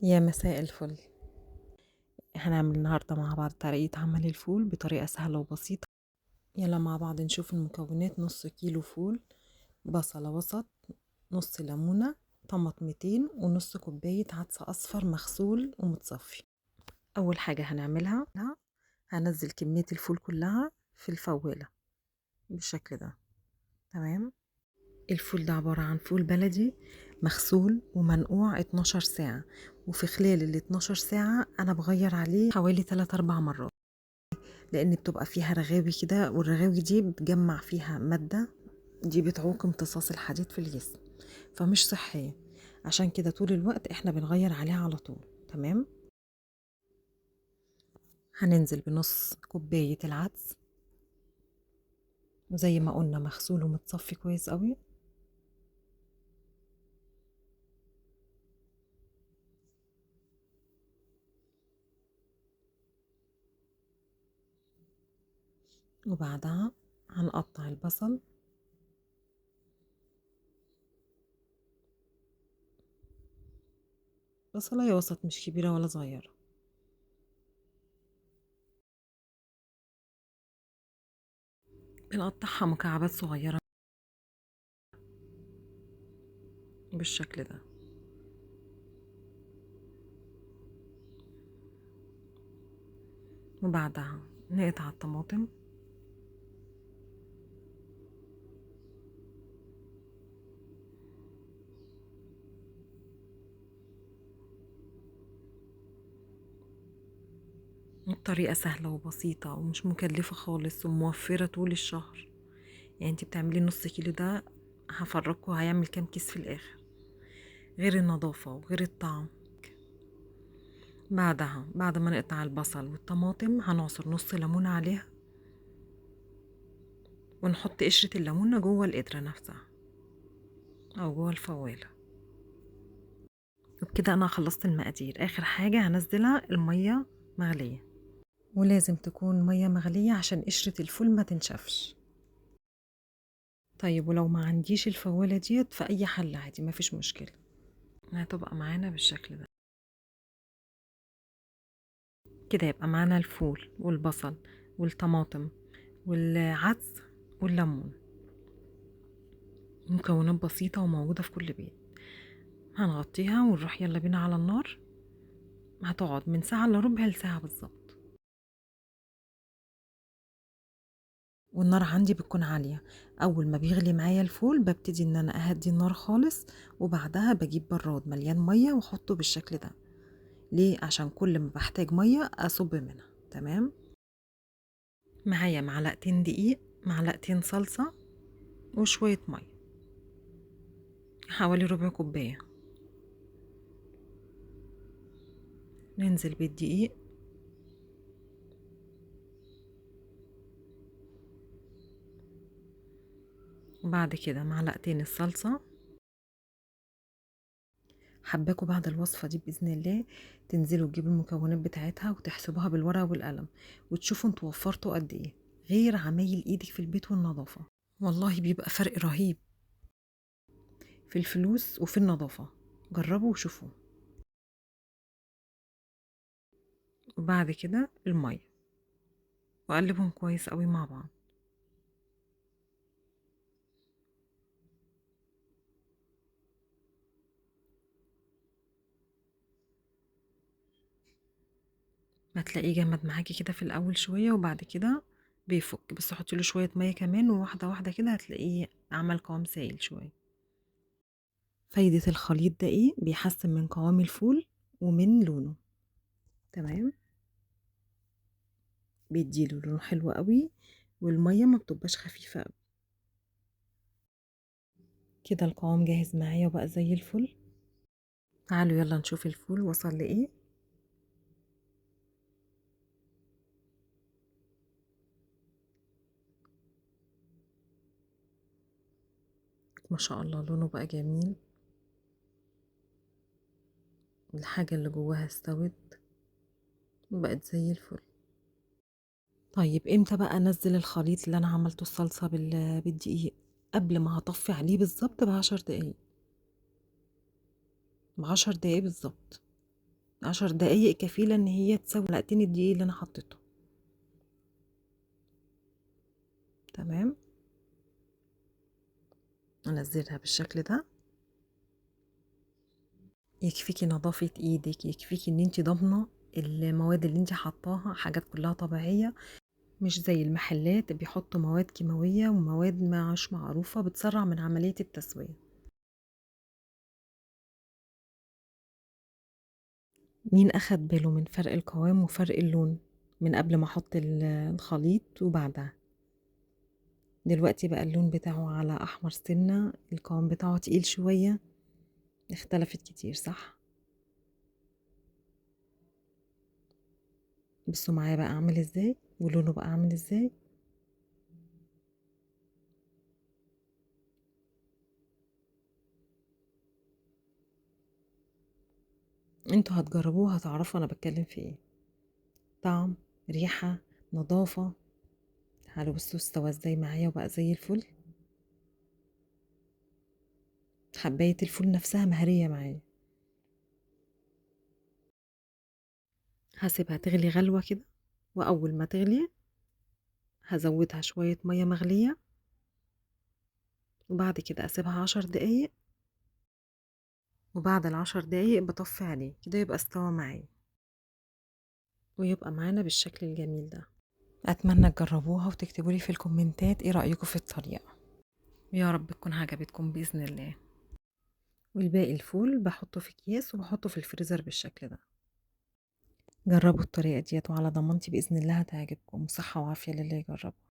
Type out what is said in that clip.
يا مساء الفل. هنعمل النهاردة مع بعض طريقة عمل الفول بطريقة سهلة وبسيطة. يلا مع بعض نشوف المكونات: نص كيلو فول، بصلة وسط، نص ليمونة، طماطمتين، ونص كوباية عدس أصفر مغسول ومتصفي. أول حاجة هنعملها هنزل كمية الفول كلها في الفوالة بالشكل ده. تمام. الفول ده عبارة عن فول بلدي مغسول ومنقوع 12 ساعة، وفي خلال ال 12 ساعة أنا بغير عليه حوالي 3-4 مرات، لأن بتبقى فيها رغاوي كده، والرغاوي دي بتجمع فيها مادة دي بتعوق امتصاص الحديد في الجسم، فمش صحية. عشان كده طول الوقت احنا بنغير عليها على طول. تمام. هننزل بنص كوباية العدس، وزي ما قلنا مغسول ومتصفي كويس قوي. وبعدها هنقطع البصل، بصلاية وسط مش كبيرة ولا صغيرة. بنقطعها مكعبات صغيرة بالشكل ده. وبعدها نقطع الطماطم، الطريقة سهلة وبسيطة ومش مكلفة خالص وموفرة طول الشهر. يعني انتي بتعملي نص كيلو ده، هفرجكوا هيعمل كام كيس في الآخر، غير النظافة وغير الطعم. بعد ما نقطع البصل والطماطم هنعصر نص ليمونة عليها، ونحط قشرة الليمونة جوه القدرة نفسها أو جوه الفوالة. وبكده أنا خلصت المقادير. آخر حاجة هنزلها المية مغلية، ولازم تكون مية مغلية عشان قشرة الفول ما تنشفش. طيب ولو ما عنديش الفوالة ديت في أي حل عادي مفيش مشكلة، هتبقى معانا بالشكل ده. كده يبقى معانا الفول والبصل والطماطم والعدس والليمون، مكونات بسيطة وموجودة في كل بيت. هنغطيها ونروح يلا بينا على النار. هتقعد من ساعة إلا ربع لساعة بالظبط، والنار عندي بتكون عالية. أول ما بيغلي معايا الفول ببتدي إن أنا أهدي النار خالص، وبعدها بجيب براد مليان مية وأحطه بالشكل ده. ليه؟ عشان كل ما بحتاج مية أصب منها. تمام. معايا معلقتين دقيق، معلقتين صلصة، وشوية مية حوالي ربع كوباية. ننزل بالدقيق، وبعد كده معلقتين الصلصة. حباكوا بعد الوصفة دي بإذن الله تنزلوا تجيبوا المكونات بتاعتها وتحسبوها بالورقة والقلم، وتشوفوا انتوا وفرتوا قد ايه، غير عمايل ايدك في البيت والنظافة. والله بيبقى فرق رهيب في الفلوس وفي النظافة. جربوا وشوفوا. وبعد كده المية، وقلبهم كويس قوي مع بعض. هتلاقيه جمد معاكي كده في الأول شوية، وبعد كده بيفك. بس حطي له شوية مية كمان، وواحدة واحدة كده هتلاقيه عمل قوام سائل شوية. فايدة الخليط ده ايه؟ بيحسن من قوام الفول ومن لونه. تمام. بيديله لون حلو قوي، والمية ما بتبقاش خفيفة قوي. كده القوام جاهز معايا وبقى زي الفل. تعالوا يلا نشوف الفول وصل لإيه. ما شاء الله لونه بقى جميل، الحاجة اللي جواها استوت وبقت زي الفل. طيب امتى بقى انزل الخليط اللي انا عملته الصلصة بالدقيق؟ قبل ما هطفي عليه بالظبط ب10 دقايق، ب10 دقايق بالظبط. 10 دقايق كفيلة ان هي تسوي معلقتين الدقيق اللي انا حطيته. تمام، انزلها بالشكل ده. يكفيكي نظافة ايدك، يكفيكي ان انت ضامنة المواد اللي انت حطاها حاجات كلها طبيعية، مش زي المحلات بيحطوا مواد كيماوية ومواد مش معروفة بتسرع من عملية التسوية. مين أخد باله من فرق القوام وفرق اللون من قبل ما أحط الخليط وبعدها؟ دلوقتي بقى اللون بتاعه على أحمر سنة، القوام بتاعه تقيل شوية، اختلفت كتير صح؟ بصوا معايا بقى عامل ازاي ولونه بقى عامل ازاي. انتوا هتجربوه هتعرفوا انا بتكلم في ايه. طعم، ريحة، نظافة. تعالوا بصوا استوى ازاي معايا وبقى زي الفل. حباية الفول نفسها مهرية معايا. هسيبها تغلي غلوة كده، وأول ما تغلي هزودها شوية مية مغلية، وبعد كده أسيبها 10 دقايق، وبعد ال10 دقايق بطفي عليه كده يبقى استوى معايا، ويبقى معانا بالشكل الجميل ده. أتمنى تجربوها وتكتبولي في الكومنتات ايه رأيكم في الطريقة، يا رب تكون عجبتكم بإذن الله. والباقي الفول بحطه في أكياس وبحطه في الفريزر بالشكل ده. جربوا الطريقة ديت وعلى ضمانتي بإذن الله هتعجبكم، صحة وعافية للي يجربها.